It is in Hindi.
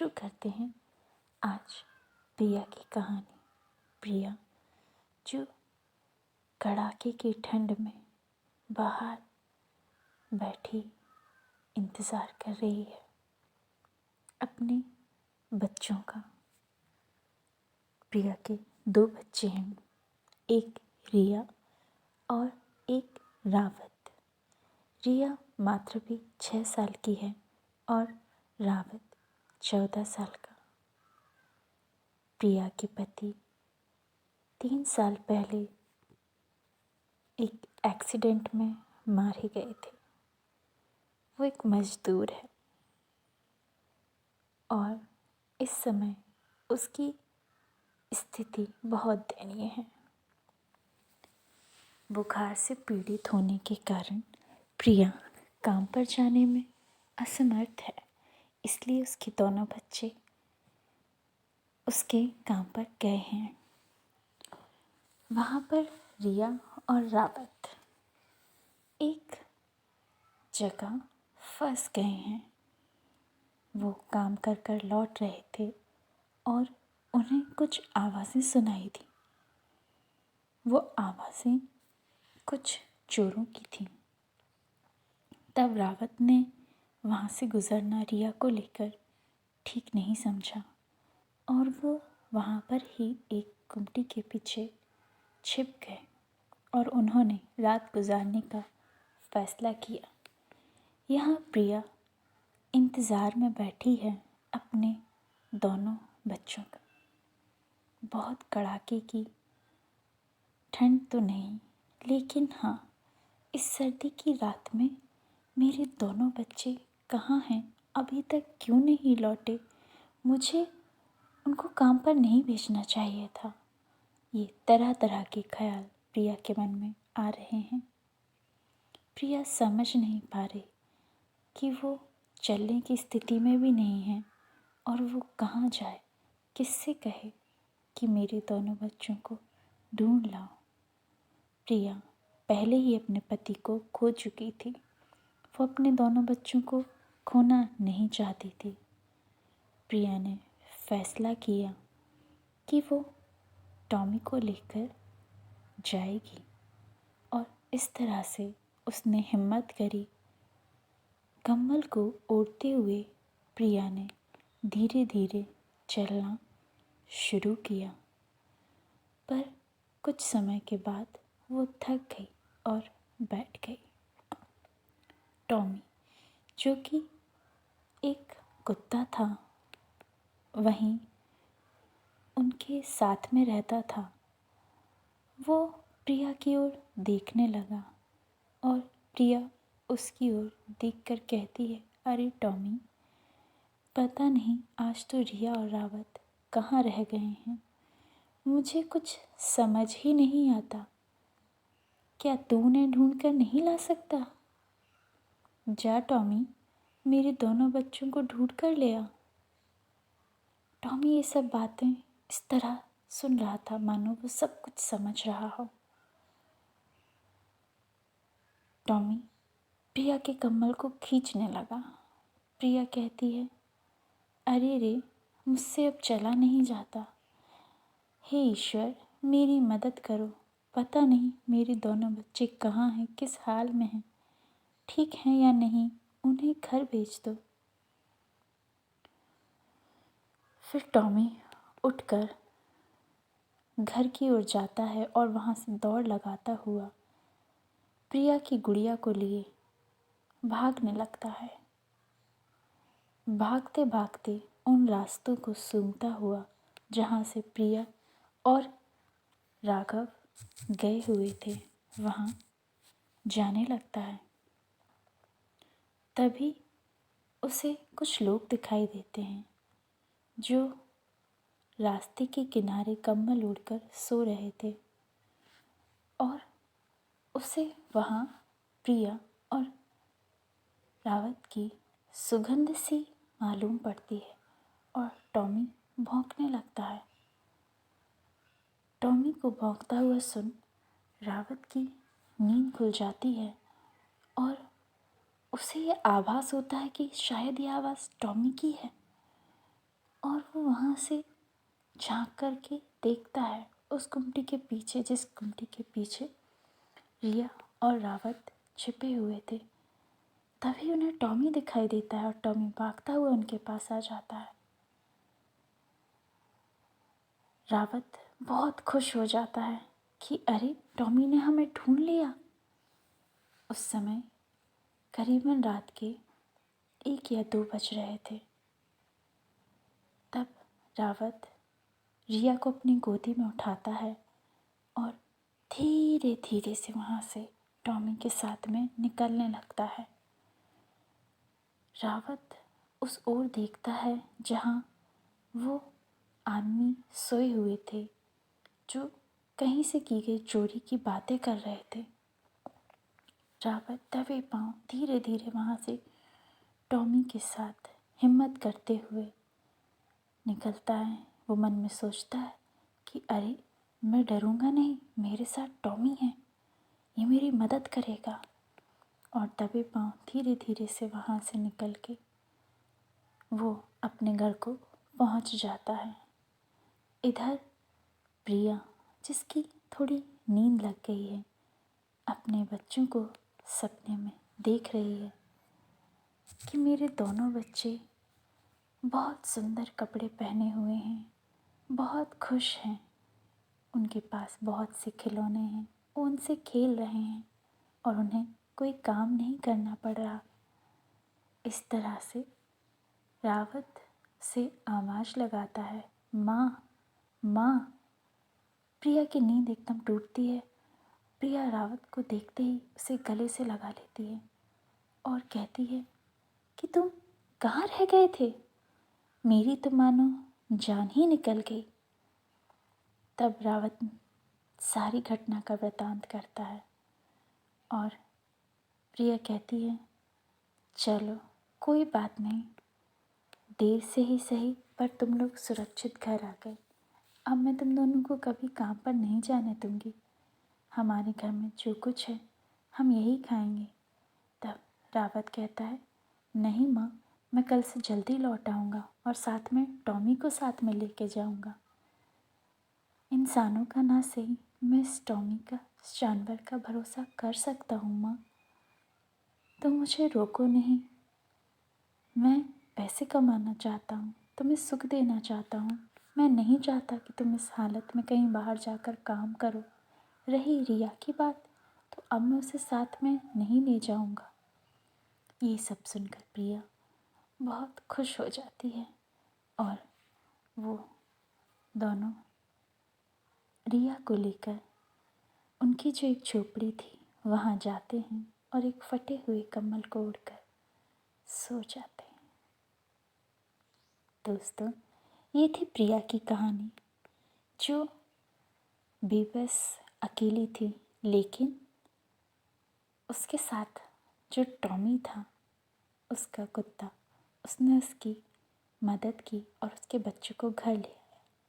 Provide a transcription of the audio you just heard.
शुरू करते हैं आज प्रिया की कहानी। प्रिया जो कड़ाके की ठंड में बाहर बैठी इंतज़ार कर रही है अपने बच्चों का। प्रिया के 2 बच्चे हैं, एक रिया और एक रावत। रिया मात्र भी 6 साल की है और रावत 14 साल का। प्रिया के पति 3 साल पहले एक एक्सीडेंट में मारे गए थे। वो एक मजदूर है और इस समय उसकी स्थिति बहुत दयनीय है। बुखार से पीड़ित होने के कारण प्रिया काम पर जाने में असमर्थ है, इसलिए उसके दोनों बच्चे उसके काम पर गए हैं। वहाँ पर रिया और रावत एक जगह फंस गए हैं। वो काम कर कर लौट रहे थे और उन्हें कुछ आवाज़ें सुनाई दी। वो आवाज़ें कुछ चोरों की थीं। तब रावत ने वहाँ से गुज़रना रिया को लेकर ठीक नहीं समझा और वो वहाँ पर ही एक गुमटी के पीछे छिप गए और उन्होंने रात गुजारने का फैसला किया। यहाँ प्रिया इंतज़ार में बैठी है अपने दोनों बच्चों का। बहुत कड़ाके की ठंड तो नहीं, लेकिन हाँ, इस सर्दी की रात में मेरे दोनों बच्चे कहाँ हैं? अभी तक क्यों नहीं लौटे? मुझे उनको काम पर नहीं भेजना चाहिए था। ये तरह तरह के ख्याल प्रिया के मन में आ रहे हैं। प्रिया समझ नहीं पा रही कि वो चलने की स्थिति में भी नहीं है और वो कहाँ जाए, किससे कहे कि मेरे दोनों बच्चों को ढूंढ लाओ। प्रिया पहले ही अपने पति को खो चुकी थी। वो अपने दोनों बच्चों को खोना नहीं चाहती थी। प्रिया ने फैसला किया कि वो टॉमी को लेकर जाएगी और इस तरह से उसने हिम्मत करी। कम्बल को ओढ़ते हुए प्रिया ने धीरे धीरे चलना शुरू किया, पर कुछ समय के बाद वो थक गई और बैठ गई। टॉमी जो कि एक कुत्ता था, वहीं उनके साथ में रहता था, वो प्रिया की ओर देखने लगा और प्रिया उसकी ओर देखकर कहती है, अरे टॉमी, पता नहीं आज तो रिया और रावत कहाँ रह गए हैं। मुझे कुछ समझ ही नहीं आता। क्या तू उन्हें ढूंढ कर नहीं ला सकता? जा टॉमी, मेरे दोनों बच्चों को ढूंढ कर ले आ। टॉमी ये सब बातें इस तरह सुन रहा था मानो वो सब कुछ समझ रहा हो। टॉमी प्रिया के कम्बल को खींचने लगा। प्रिया कहती है, अरे रे, मुझसे अब चला नहीं जाता। हे ईश्वर, मेरी मदद करो। पता नहीं मेरे दोनों बच्चे कहाँ हैं, किस हाल में हैं, ठीक हैं या नहीं, उन्हें घर भेज दो। फिर टॉमी उठकर घर की ओर जाता है और वहाँ से दौड़ लगाता हुआ प्रिया की गुड़िया को लिए भागने लगता है। भागते भागते उन रास्तों को सूंघता हुआ जहाँ से प्रिया और राघव गए हुए थे, वहाँ जाने लगता है। तभी उसे कुछ लोग दिखाई देते हैं जो रास्ते के किनारे कंबल ओढ़कर सो रहे थे और उसे वहाँ प्रिया और रावत की सुगंध सी मालूम पड़ती है और टॉमी भौंकने लगता है। टॉमी को भौंकता हुआ सुन रावत की नींद खुल जाती है और उसे ये आभास होता है कि शायद ये आवाज़ टॉमी की है। वहाँ से झांक कर के देखता है उस गुमटी के पीछे, जिस गुमटी के पीछे रिया और रावत छिपे हुए थे। तभी उन्हें टॉमी दिखाई देता है और टॉमी भागता हुआ उनके पास आ जाता है। रावत बहुत खुश हो जाता है कि अरे, टॉमी ने हमें ढूंढ लिया। उस समय करीबन रात के 1 या 2 बज रहे थे। तब रावत रिया को अपनी गोदी में उठाता है और धीरे धीरे से वहाँ से टॉमी के साथ में निकलने लगता है। रावत उस ओर देखता है जहाँ वो आदमी सोए हुए थे, जो कहीं से की गई चोरी की बातें कर रहे थे। रावत दबे पांव धीरे धीरे वहाँ से टॉमी के साथ हिम्मत करते हुए निकलता है। वो मन में सोचता है कि अरे, मैं डरूंगा नहीं, मेरे साथ टॉमी है, ये मेरी मदद करेगा। और दबे पांव धीरे धीरे से वहाँ से निकल के वो अपने घर को पहुँच जाता है। इधर प्रिया, जिसकी थोड़ी नींद लग गई है, अपने बच्चों को सपने में देख रही है कि मेरे दोनों बच्चे बहुत सुंदर कपड़े पहने हुए हैं, बहुत खुश हैं, उनके पास बहुत से खिलौने हैं, वो उनसे खेल रहे हैं और उन्हें कोई काम नहीं करना पड़ रहा। इस तरह से रावत से आवाज़ लगाता है, माँ, माँ। प्रिया की नींद एकदम टूटती है। प्रिया रावत को देखते ही उसे गले से लगा लेती है और कहती है कि तुम कहाँ रह गए थे? मेरी तो मानो जान ही निकल गई। तब रावत सारी घटना का वृतांत करता है और प्रिया कहती है, चलो कोई बात नहीं, देर से ही सही पर तुम लोग सुरक्षित घर आ गए। अब मैं तुम दोनों को कभी काम पर नहीं जाने दूंगी। हमारे घर में जो कुछ है हम यही खाएंगे। तब रावत कहता है, नहीं माँ, मैं कल से जल्दी लौट आऊँगा और साथ में टॉमी को साथ में लेके जाऊँगा। इंसानों का ना सही, मैं इस टॉमी का, इस जानवर का भरोसा कर सकता हूँ माँ। तो मुझे रोको नहीं। मैं पैसे कमाना चाहता हूँ, तुम्हें सुख देना चाहता हूँ। मैं नहीं चाहता कि तुम इस हालत में कहीं बाहर जाकर काम करो। रही रिया की बात, तो अब मैं उसे साथ में नहीं ले जाऊँगा। ये सब सुनकर प्रिया बहुत खुश हो जाती है और वो दोनों रिया को लेकर उनकी जो एक झोपड़ी थी वहाँ जाते हैं और एक फटे हुए कम्बल को ओढ़कर सो जाते हैं। दोस्तों, ये थी प्रिया की कहानी, जो बेबस अकेली थी, लेकिन उसके साथ जो टॉमी था, उसका कुत्ता, उसने उसकी मदद की और उसके बच्चों को घर ले